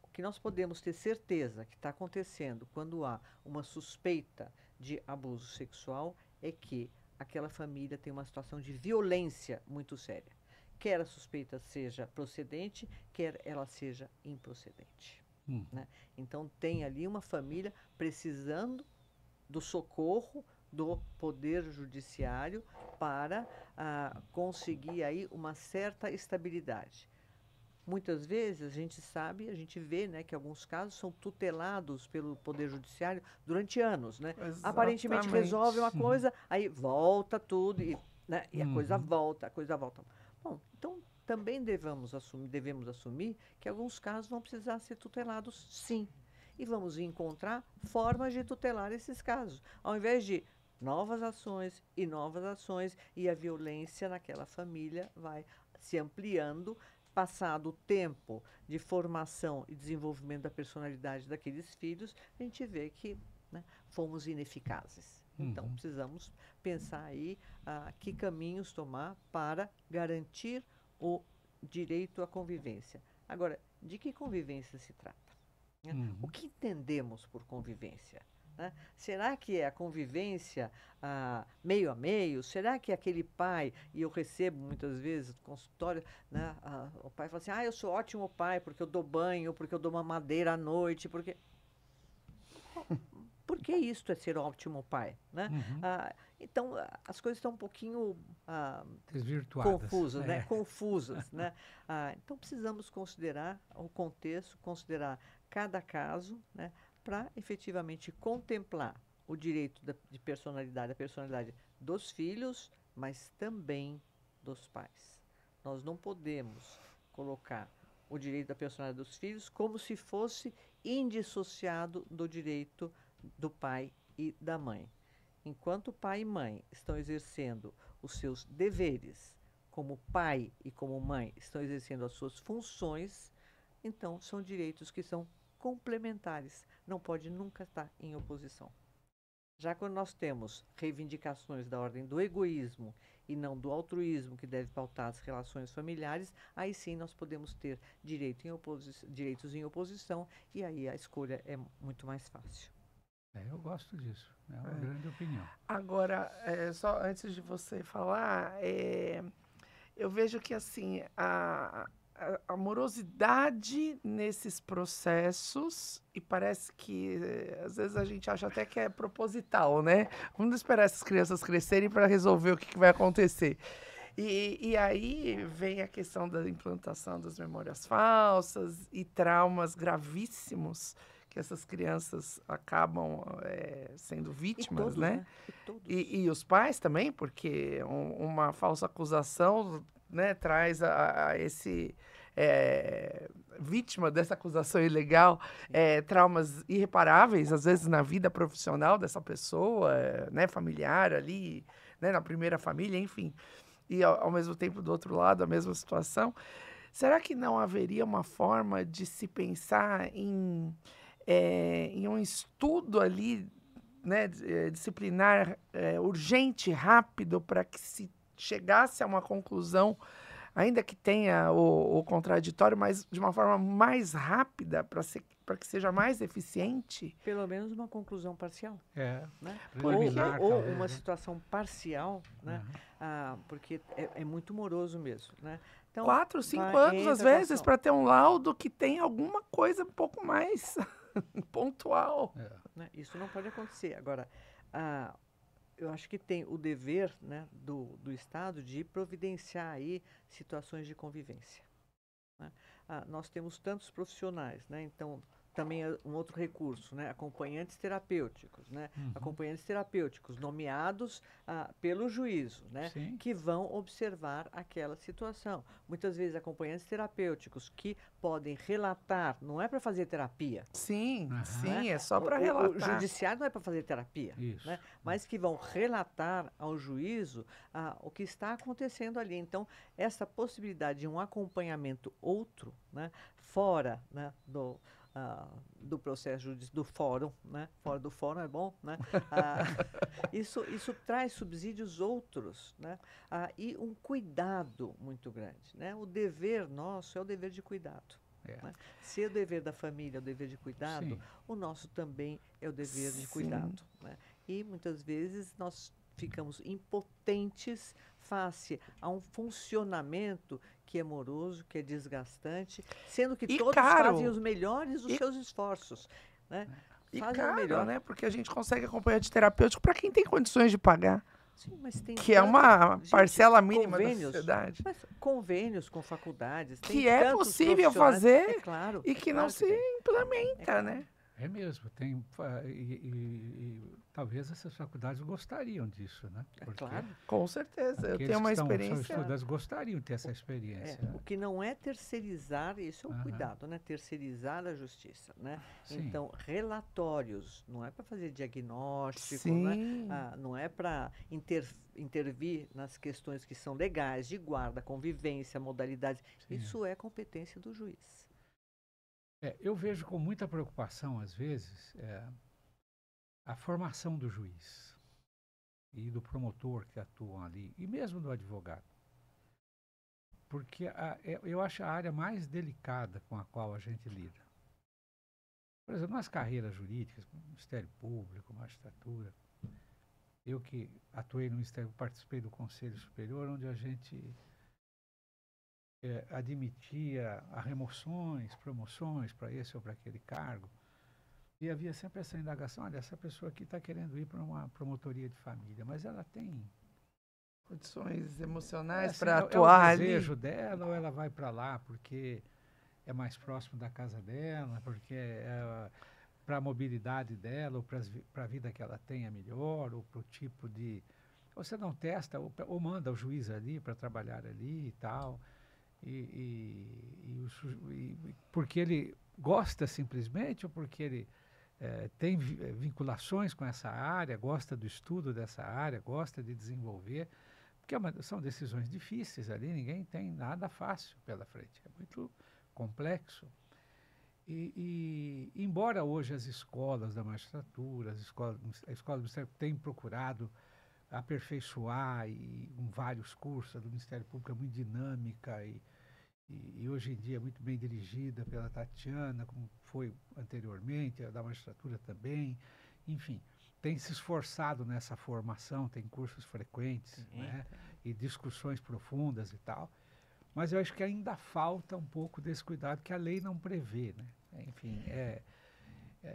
o que nós podemos ter certeza que está acontecendo quando há uma suspeita de abuso sexual é que aquela família tem uma situação de violência muito séria. Quer a suspeita seja procedente, quer ela seja improcedente. Né? Então, tem ali uma família precisando do socorro do Poder Judiciário para conseguir aí uma certa estabilidade. Muitas vezes a gente sabe, a gente vê, né, que alguns casos são tutelados pelo Poder Judiciário durante anos. Né? Aparentemente resolve uma coisa, aí volta tudo, né, e a coisa volta, a coisa volta. Bom, então também devemos assumir que alguns casos vão precisar ser tutelados, sim. E vamos encontrar formas de tutelar esses casos, ao invés de novas ações, e a violência naquela família vai se ampliando. Passado o tempo de formação e desenvolvimento da personalidade daqueles filhos, a gente vê que, né, fomos ineficazes. Então, precisamos pensar aí que caminhos tomar para garantir o direito à convivência. Agora, de que convivência se trata? Né? O que entendemos por convivência? Né? Será que é a convivência meio a meio? Será que é aquele pai, e eu recebo muitas vezes no consultório, né, o pai fala assim, eu sou ótimo pai porque eu dou banho, porque eu dou mamadeira à noite, porque... Por que isto é ser ótimo pai? Né? Então, as coisas estão um pouquinho confusas, né? Confusas. Né? Então, precisamos considerar o contexto, considerar cada caso, né, para efetivamente contemplar o direito de personalidade, a personalidade dos filhos, mas também dos pais. Nós não podemos colocar o direito da personalidade dos filhos como se fosse indissociado do direito do pai e da mãe. Enquanto pai e mãe estão exercendo os seus deveres, como pai e como mãe estão exercendo as suas funções, então são direitos que são complementares, não pode nunca estar em oposição. Já quando nós temos reivindicações da ordem do egoísmo e não do altruísmo, que deve pautar as relações familiares, aí sim nós podemos ter direitos em oposição, e aí a escolha é muito mais fácil. Eu gosto disso, é uma grande opinião. Agora, só antes de você falar, eu vejo que assim, a morosidade nesses processos, e parece que às vezes a gente acha até que é proposital, né? Vamos esperar essas crianças crescerem para resolver o que vai acontecer. E aí vem a questão da implantação das memórias falsas e traumas gravíssimos que essas crianças acabam sendo vítimas, todos, né? E os pais também, porque uma falsa acusação, né, traz a esse vítima dessa acusação ilegal traumas irreparáveis, às vezes na vida profissional dessa pessoa, né, familiar ali, né, na primeira família, enfim. E ao mesmo tempo, do outro lado, a mesma situação. Será que não haveria uma forma de se pensar em um estudo ali, né, disciplinar urgente, rápido, para que se chegasse a uma conclusão, ainda que tenha o contraditório, mas de uma forma mais rápida, para que seja mais eficiente? Pelo menos uma conclusão parcial. Né? Preliminar, ou talvez, uma né? situação parcial, né? Porque é muito moroso mesmo. Né? Então, 4, 5 anos, às vezes, para ter um laudo que tem alguma coisa um pouco mais pontual. Né? Isso não pode acontecer. Agora, eu acho que tem o dever, né, do Estado de providenciar aí situações de convivência. Né? Nós temos tantos profissionais, né? Então também é um outro recurso, né? Acompanhantes terapêuticos, né? Uhum. Acompanhantes terapêuticos nomeados pelo juízo, né? Sim. Que vão observar aquela situação. Muitas vezes acompanhantes terapêuticos que podem relatar, não é para fazer terapia. Sim, Aham. sim, é só para O relatar. judiciário não é para fazer terapia, Isso. né? Mas que vão relatar ao juízo o que está acontecendo ali. Então, essa possibilidade de um acompanhamento outro, né? Fora, né? Do processo judicial, do fórum, né? Fora do fórum é bom, né? Isso traz subsídios outros, né? E um cuidado muito grande, né? O dever nosso é o dever de cuidado. É. Né? Se é o dever da família é o dever de cuidado, Sim. o nosso também é o dever de Sim. cuidado. Né? E muitas vezes nós ficamos impotentes face a um funcionamento que é moroso, que é desgastante, sendo que E todos caro. fazem os melhores dos seus esforços. Né? E Fazem o caro, melhor. né? Porque a gente consegue acompanhante terapêutico para quem tem condições de pagar, Sim, mas tem que é uma gente, parcela mínima da convênios, sociedade. mas convênios com faculdades. Que tem é tantos possível profissionais- fazer é claro, e que é não claro se tem. implementa, É claro. né? É mesmo, e talvez essas faculdades gostariam disso, né? É Porque claro. Com certeza. Eu aqueles tenho uma que são experiência. estudantes gostariam de ter essa experiência. O que não é terceirizar, isso é o Aham. cuidado, né? Terceirizar a justiça, né? Sim. Então, relatórios, não é para fazer diagnóstico, Sim. não é para intervir nas questões que são legais, de guarda, convivência, modalidades. Sim. Isso é competência do juiz. Eu vejo com muita preocupação, às vezes, a formação do juiz e do promotor que atuam ali, e mesmo do advogado. Porque eu acho a área mais delicada com a qual a gente lida. Por exemplo, nas carreiras jurídicas, Ministério Público, magistratura, eu que atuei no Ministério, participei do Conselho Superior, onde a gente admitia remoções, promoções para esse ou para aquele cargo. E havia sempre essa indagação, olha, essa pessoa aqui está querendo ir para uma promotoria de família, mas ela tem Condições emocionais assim, para é atuar o ali. desejo dela, ou ela vai para lá porque é mais próximo da casa dela, porque para a mobilidade dela, ou para a vida que ela tem é melhor, ou para o tipo de... Você não testa, ou manda o juiz ali para trabalhar ali e tal, porque ele gosta simplesmente, ou porque ele tem vinculações com essa área, gosta do estudo dessa área, gosta de desenvolver, porque são decisões difíceis ali, ninguém tem nada fácil pela frente, é muito complexo. Embora hoje as escolas da magistratura, a escola do Ministério tem procurado aperfeiçoar vários cursos, a do Ministério Público é muito dinâmica e hoje em dia é muito bem dirigida pela Tatiana, como foi anteriormente, a da magistratura também, enfim, tem se esforçado nessa formação, tem cursos frequentes, né, e discussões profundas e tal, mas eu acho que ainda falta um pouco desse cuidado que a lei não prevê, né? Enfim,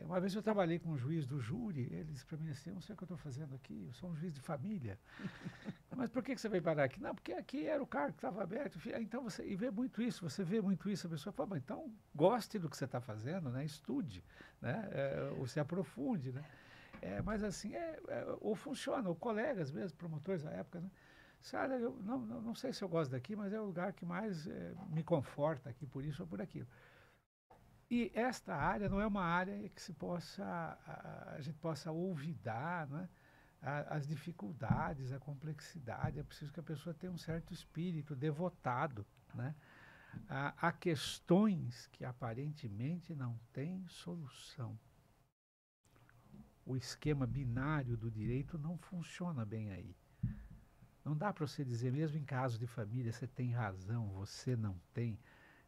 uma vez eu trabalhei com um juiz do júri, ele disse para mim assim, eu não sei o que eu estou fazendo aqui, eu sou um juiz de família. Mas por que você veio parar aqui? Não, porque aqui era o cargo que estava aberto. Então você vê muito isso, a pessoa fala, então goste do que você está fazendo, né? Estude, né? Ou se aprofunde, né? Mas assim, ou funciona, ou colegas mesmo, promotores da época, né? Sabe, eu não sei se eu gosto daqui, mas é o lugar que mais me conforta aqui, por isso ou por aquilo. E esta área não é uma área que a gente possa olvidar, né? As dificuldades, a complexidade. É preciso que a pessoa tenha um certo espírito devotado, né? Há questões que aparentemente não têm solução. O esquema binário do direito não funciona bem aí. Não dá para você dizer, mesmo em caso de família, você tem razão, você não tem.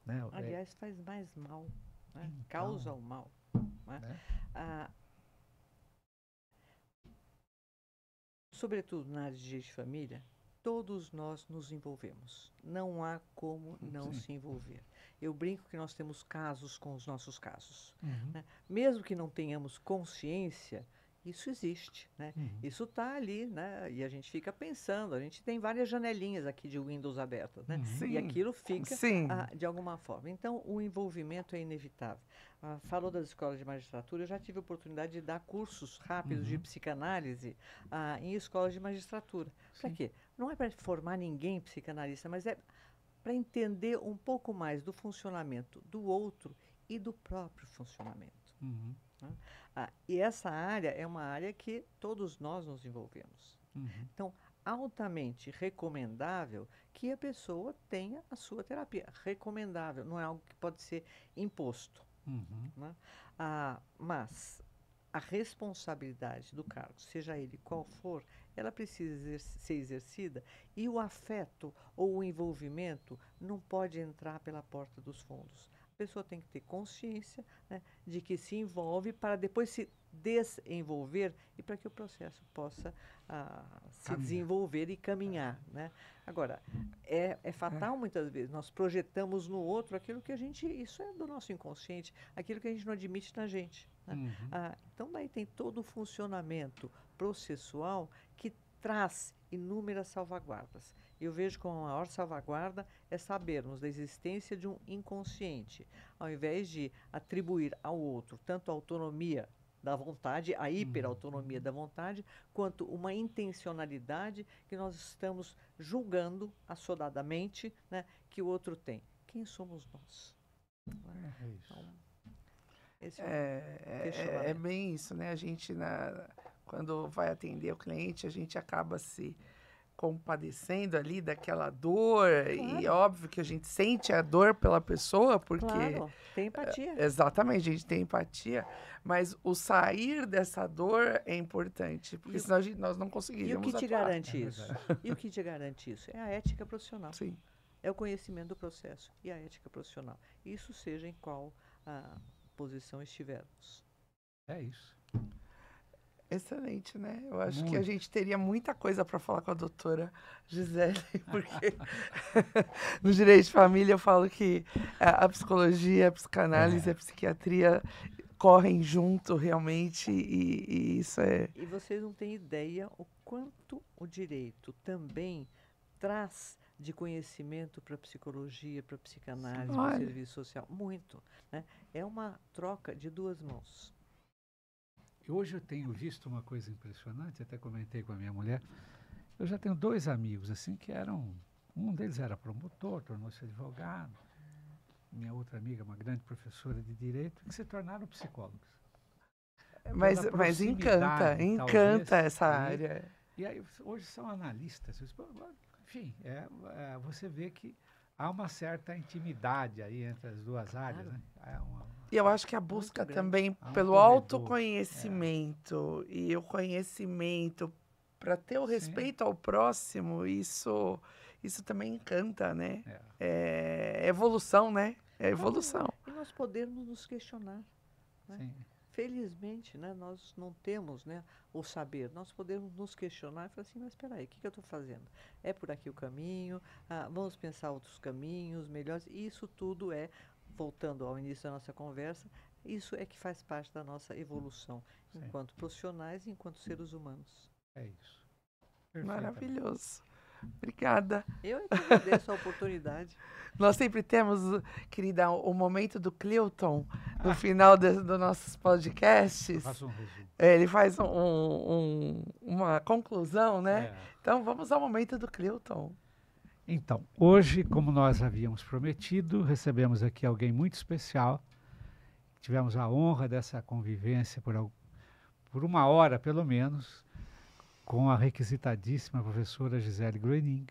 Né? Aliás, faz mais mal, né? Então, Causa o mal. Né? Sobretudo na área de direito de família, todos nós nos envolvemos. Não há como não se envolver. Eu brinco que nós temos casos com os nossos casos. Uhum. Né? Mesmo que não tenhamos consciência, Isso existe, né? Uhum. Isso está ali, né? E a gente fica pensando, a gente tem várias janelinhas aqui de Windows abertas, né? Uhum. Sim. E aquilo fica Sim. de alguma forma. Então, o envolvimento é inevitável. Falou das escolas de magistratura, eu já tive a oportunidade de dar cursos rápidos de Uhum. psicanálise em escolas de magistratura. Para Sim. quê? Não é para formar ninguém psicanalista, mas é para entender um pouco mais do funcionamento do outro e do próprio funcionamento. Uhum. Né? E essa área é uma área que todos nós nos envolvemos. Uhum. Então, altamente recomendável que a pessoa tenha a sua terapia. Recomendável, não é algo que pode ser imposto. Uhum. Né? Mas a responsabilidade do cargo, seja ele qual for, ela precisa ser exercida e o afeto ou o envolvimento não pode entrar pela porta dos fundos. A pessoa tem que ter consciência, né, de que se envolve para depois se desenvolver e para que o processo possa se Caminhar. desenvolver e caminhar. Né? Agora, é fatal muitas vezes, nós projetamos no outro aquilo que a gente, isso é do nosso inconsciente, aquilo que a gente não admite na gente. Né? Uhum. Então, daí tem todo o funcionamento processual que traz inúmeras salvaguardas. Eu vejo como a maior salvaguarda é sabermos da existência de um inconsciente, ao invés de atribuir ao outro tanto a autonomia da vontade, a hiperautonomia da vontade, quanto uma intencionalidade que nós estamos julgando assodadamente, né, que o outro tem. Quem somos nós? É isso. Então, esse É questionamento. bem isso, né? A gente, quando vai atender o cliente, a gente acaba se compadecendo ali daquela dor, e Claro. óbvio que a gente sente a dor pela pessoa, porque Claro, tem empatia. exatamente, a gente tem empatia, mas o sair dessa dor é importante, porque E o- senão nós não E o conseguiríamos que te atuar. garante É isso? verdade. E o que te garante isso? É a ética profissional. Sim. É o conhecimento do processo e a ética profissional. Isso seja em qual posição estivermos. É isso. Excelente, né? Eu acho que a Muito. gente teria muita coisa para falar com a doutora Gisele, porque no direito de família eu falo que a psicologia, a psicanálise, É. a psiquiatria correm junto realmente, e isso é. E vocês não têm ideia o quanto o direito também traz de conhecimento para a psicologia, para a psicanálise, para o Olha. serviço social. Muito. Né? É uma troca de duas mãos. E hoje eu tenho visto uma coisa impressionante, até comentei com a minha mulher. Eu já tenho 2 amigos assim que eram, um deles era promotor, tornou-se advogado. Minha outra amiga, uma grande professora de direito, que se tornaram psicólogos. Mas proximidade, encanta talvez, essa e- área. E aí hoje são analistas. Enfim, você vê que há uma certa intimidade aí entre as duas áreas, Claro. né? É uma- E eu acho que a busca grande. também Há um pelo corredor, autoconhecimento e o conhecimento para ter o Sim. respeito ao próximo, isso também encanta, né? é, É evolução, né? É evolução. E nós podemos nos questionar. Né? sim. Felizmente, né, nós não temos, né, o saber. Nós podemos nos questionar e falar assim, mas espera aí, o que eu estou fazendo? É por aqui o caminho? Vamos pensar outros caminhos melhores? E isso tudo voltando ao início da nossa conversa, isso é que faz parte da nossa evolução, Sim. enquanto profissionais e enquanto seres humanos. É isso. Perfeitamente. Maravilhoso. Obrigada. Eu é que agradeço a oportunidade. Nós sempre temos, querida, o momento do Cleuton no final dos nossos podcasts. Faça um resumo. Ele faz uma conclusão, né? É. Então vamos ao momento do Cleuton. Então, hoje, como nós havíamos prometido, recebemos aqui alguém muito especial. Tivemos a honra dessa convivência por 1 hora, pelo menos, com a requisitadíssima professora Gisele Groening,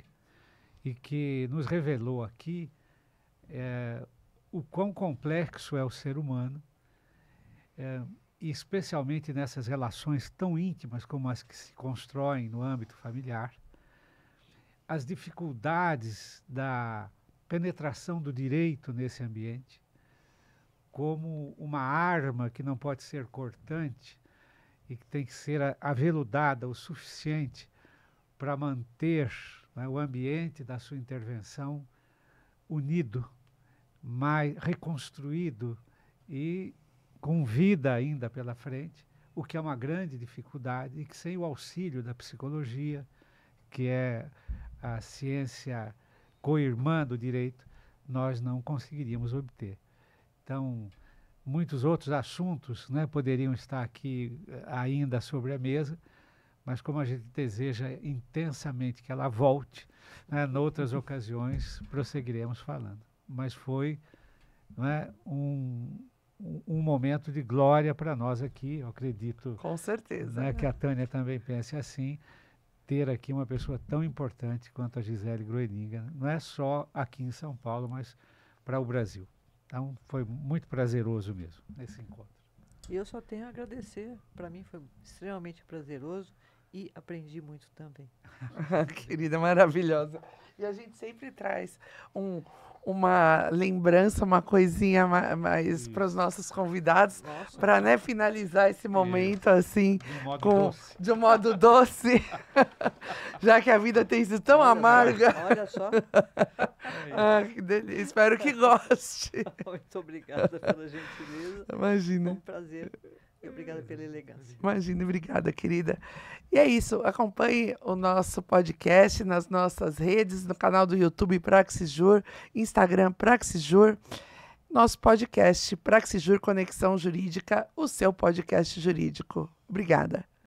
e que nos revelou aqui o quão complexo é o ser humano, e especialmente nessas relações tão íntimas como as que se constroem no âmbito familiar, as dificuldades da penetração do direito nesse ambiente, como uma arma que não pode ser cortante e que tem que ser aveludada o suficiente para manter, né, o ambiente da sua intervenção unido, mais reconstruído e com vida ainda pela frente, o que é uma grande dificuldade e que sem o auxílio da psicologia, que é a ciência co-irmã do direito, nós não conseguiríamos obter. Então, muitos outros assuntos, né, poderiam estar aqui ainda sobre a mesa, mas como a gente deseja intensamente que ela volte, né, noutras ocasiões prosseguiremos falando. Mas foi, né, um momento de glória para nós aqui, eu acredito. Com certeza. Né, que a Tânia também pense assim, ter aqui uma pessoa tão importante quanto a Gisele Groeninga, não é só aqui em São Paulo, mas para o Brasil. Então, foi muito prazeroso mesmo, nesse encontro. E eu só tenho a agradecer. Para mim foi extremamente prazeroso e aprendi muito também. Querida, maravilhosa. E a gente sempre traz uma lembrança, uma coisinha mais para os nossos convidados, para, né, finalizar esse momento assim, de um modo doce, já que a vida tem sido tão amarga. Olha só. Que delícia. Espero que goste. Muito obrigada pela gentileza. Imagina. Foi um prazer. E obrigada pela elegância. Imagina, obrigada, querida. E é isso, acompanhe o nosso podcast nas nossas redes, no canal do YouTube Praxisjur, Instagram Praxisjur, nosso podcast Praxisjur Conexão Jurídica, o seu podcast jurídico. Obrigada.